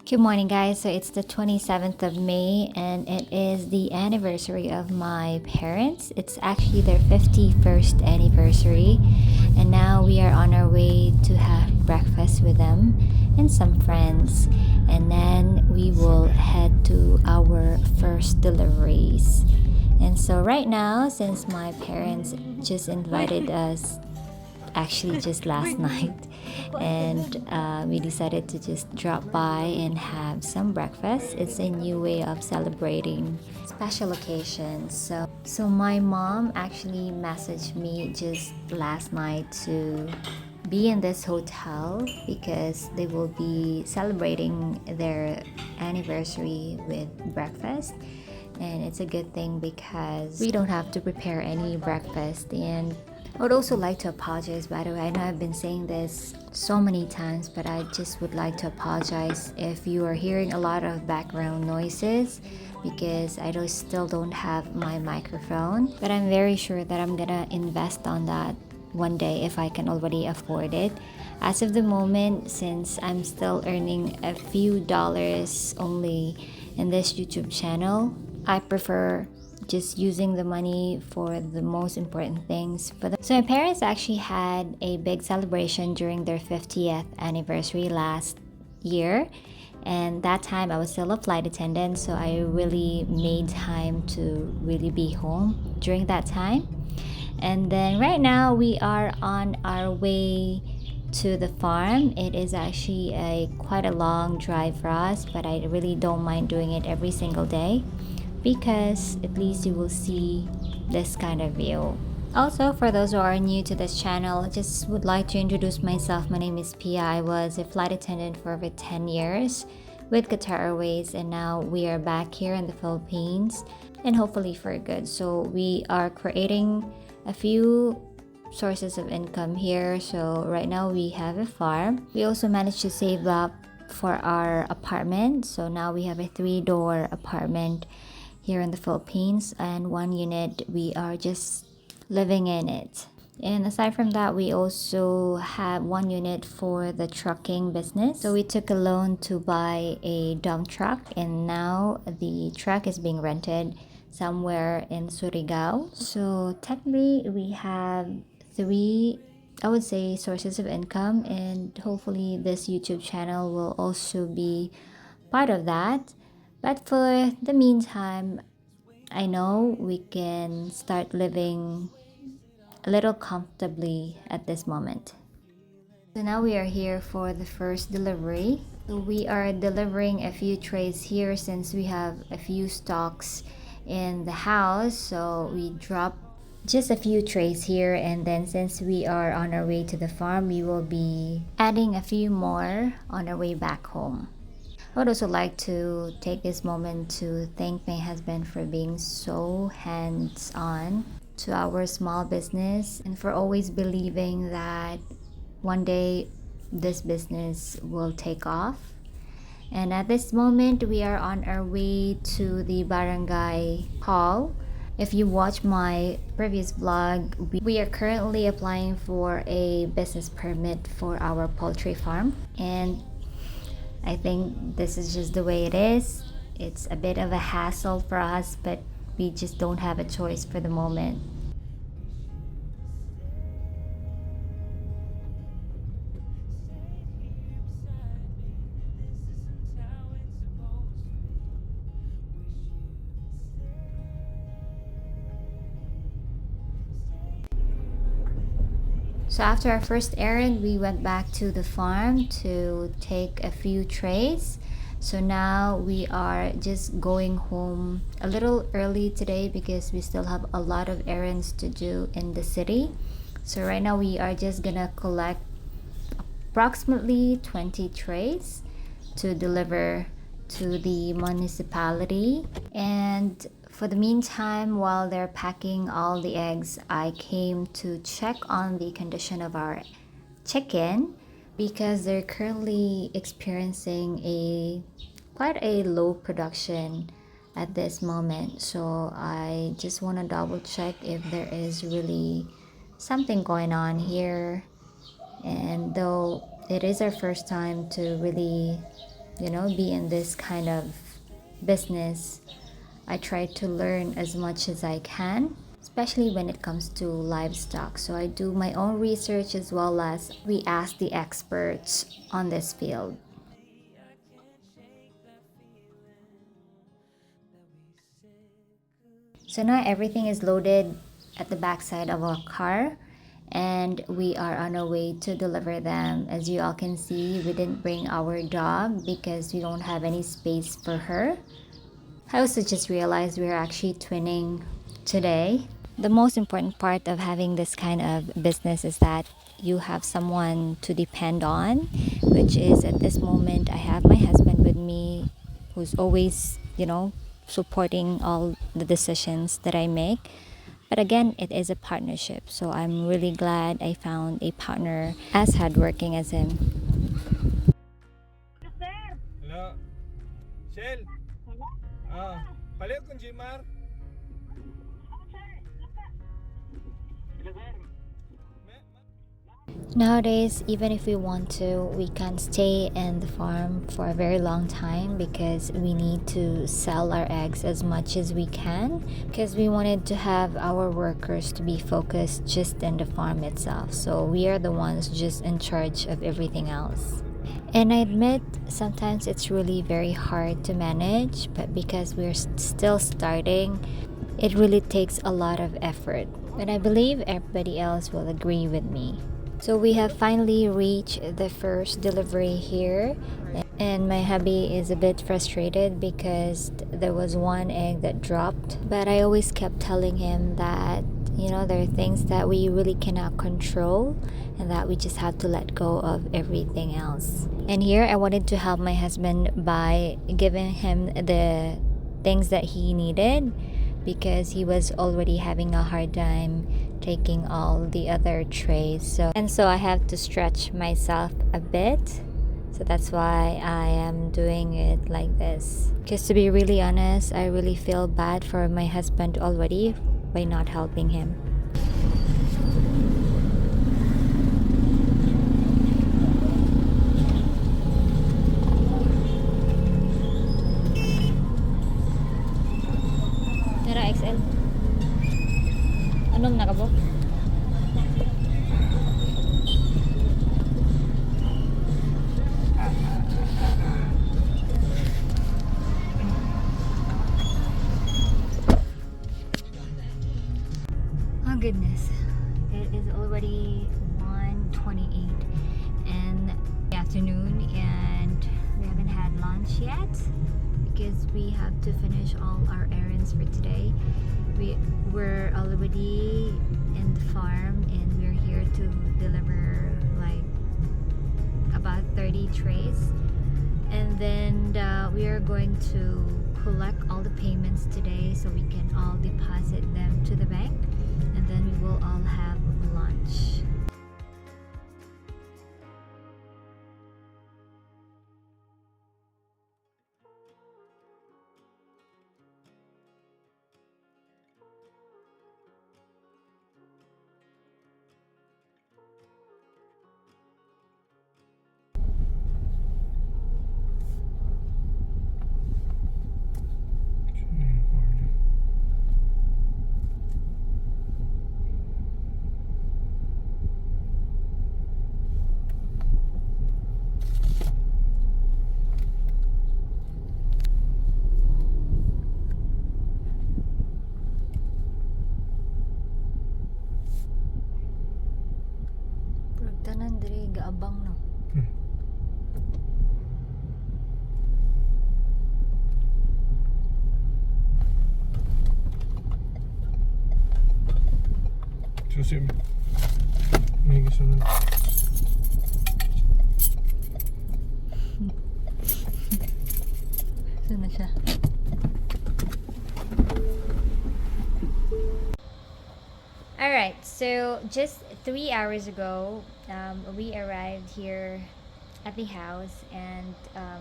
Good morning, guys. So it's the 27th of May and it is the anniversary of my parents. It's actually their 51st anniversary, and now we are on our way to have breakfast with them and some friends, and then we will head to our first deliveries. And so, right now, since my parents just invited us actually just last night, and we decided to just drop by and have some breakfast. It's a new way of celebrating special occasions. So my mom actually messaged me just last night to be in this hotel because they will be celebrating their anniversary with breakfast. And it's a good thing because we don't have to prepare any breakfast. And I would also like to apologize, by the way. I know I've been saying this so many times, but I just would like to apologize if you are hearing a lot of background noises because still don't have my microphone. But I'm very sure that I'm gonna invest on that one day if I can already afford it. As of the moment, since I'm still earning a few dollars only in this YouTube channel, I prefer just using the money for the most important things for them. So my parents actually had a big celebration during their 50th anniversary last year, and that time I was still a flight attendant, so I really made time to really be home during that time. And then right now we are on our way to the farm. It is actually quite a long drive for us, but I really don't mind doing it every single day because at least you will see this kind of view. Also, for those who are new to this channel, I just would like to introduce myself. My name is Pia. I was a flight attendant for over 10 years with Qatar Airways, and now we are back here in the Philippines, and hopefully for good. So we are creating a few sources of income here. So right now we have a farm. We also managed to save up for our apartment. So now we have a 3-door apartment here in the Philippines, and one unit we are just living in it. And aside from that, we also have one unit for the trucking business. So we took a loan to buy a dump truck, and now the truck is being rented somewhere in Surigao. So technically we have 3, I would say, sources of income, and hopefully this YouTube channel will also be part of that. But for the meantime, I know we can start living a little comfortably at this moment. So now we are here for the first delivery. So we are delivering a few trays here since we have a few stocks in the house. So we drop just a few trays here, and then since we are on our way to the farm, we will be adding a few more on our way back home. I would also like to take this moment to thank my husband for being so hands-on to our small business and for always believing that one day this business will take off. And at this moment, we are on our way to the barangay hall. If you watch my previous vlog, we are currently applying for a business permit for our poultry farm, and I think this is just the way it is. It's a bit of a hassle for us, but we just don't have a choice for the moment. So after our first errand, we went back to the farm to take a few trays. So now we are just going home a little early today because we still have a lot of errands to do in the city. So right now we are just gonna collect approximately 20 trays to deliver to the municipality. And for the meantime, while they're packing all the eggs, I came to check on the condition of our chicken because they're currently experiencing quite a low production at this moment. So I just want to double check if there is really something going on here. And though it is our first time to really be in this kind of business, I try to learn as much as I can, especially when it comes to livestock. So I do my own research as well as we ask the experts on this field. So now everything is loaded at the backside of our car and we are on our way to deliver them. As you all can see, we didn't bring our dog because we don't have any space for her. I also just realized we're actually twinning today. The most important part of having this kind of business is that you have someone to depend on, which is at this moment I have my husband with me who's always, supporting all the decisions that I make. But again, it is a partnership. So I'm really glad I found a partner as hardworking as him. Hello. Shell. Palit kung Jimar. Nowadays, even if we want to, we can't stay in the farm for a very long time because we need to sell our eggs as much as we can because we wanted to have our workers to be focused just in the farm itself. So we are the ones just in charge of everything else. And I admit sometimes it's really very hard to manage, but because we're still starting, it really takes a lot of effort. And I believe everybody else will agree with me. So we have finally reached the first delivery here, and my hubby is a bit frustrated because there was one egg that dropped. But I always kept telling him that, there are things that we really cannot control and that we just have to let go of everything else. And here I wanted to help my husband by giving him the things that he needed because he was already having a hard time taking all the other trays. So I have to stretch myself a bit. So that's why I am doing it like this. Because to be really honest, I really feel bad for my husband already by not helping him. Nara XL. Anong nakabok? Oh goodness, it is already 1:28 in the afternoon and we haven't had lunch yet because we have to finish all our errands for today. We were already in the farm and we're here to deliver like about 30 trays, and then we are going to collect all the payments today so we can all deposit them to the bank, and then we will all have lunch. Tanan diri gaabang no. Susi. May gisunod. Saan na siya? Alright, so just 3 hours ago, we arrived here at the house and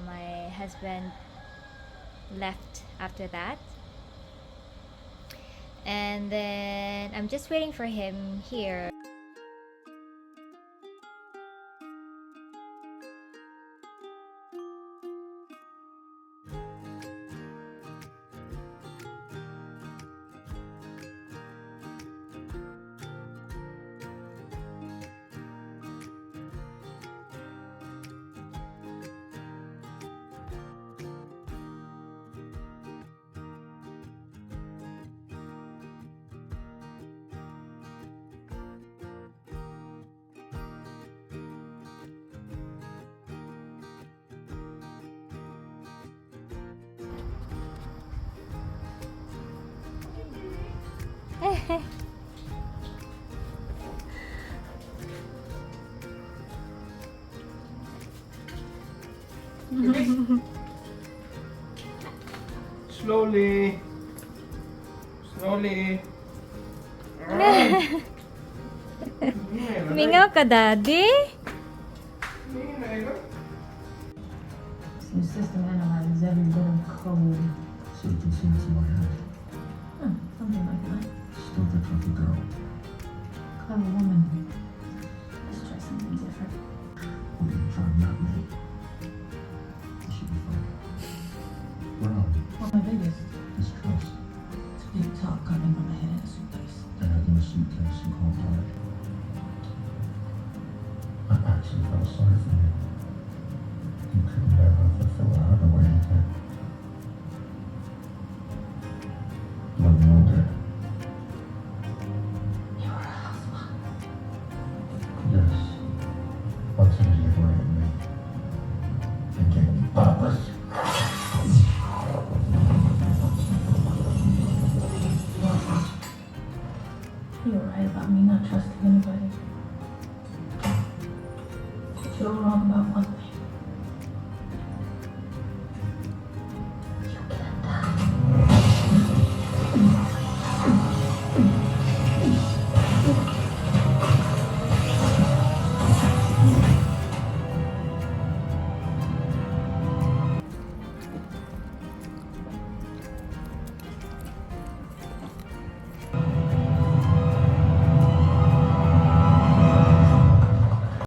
my husband left after that. And then I'm just waiting for him here. Slowly. Slowly. Mingaw ka, Daddy? Your system analyzes every bit of code. So you can see what's in my head. Something like that. Still the clever girl. Clever woman. Let's try something different. We're gonna try not me. It should be fun. Brown, What's my biggest? distrust. It's big talk coming from the head in a suitcase. And in a suitcase you call pride. I actually felt sorry for you. You could never fulfill her the way you did. When you were dead. You were a housewife. Yes. Once it is liberated me. And gave me purpose. You were right about me not trusting anybody. But you were wrong about one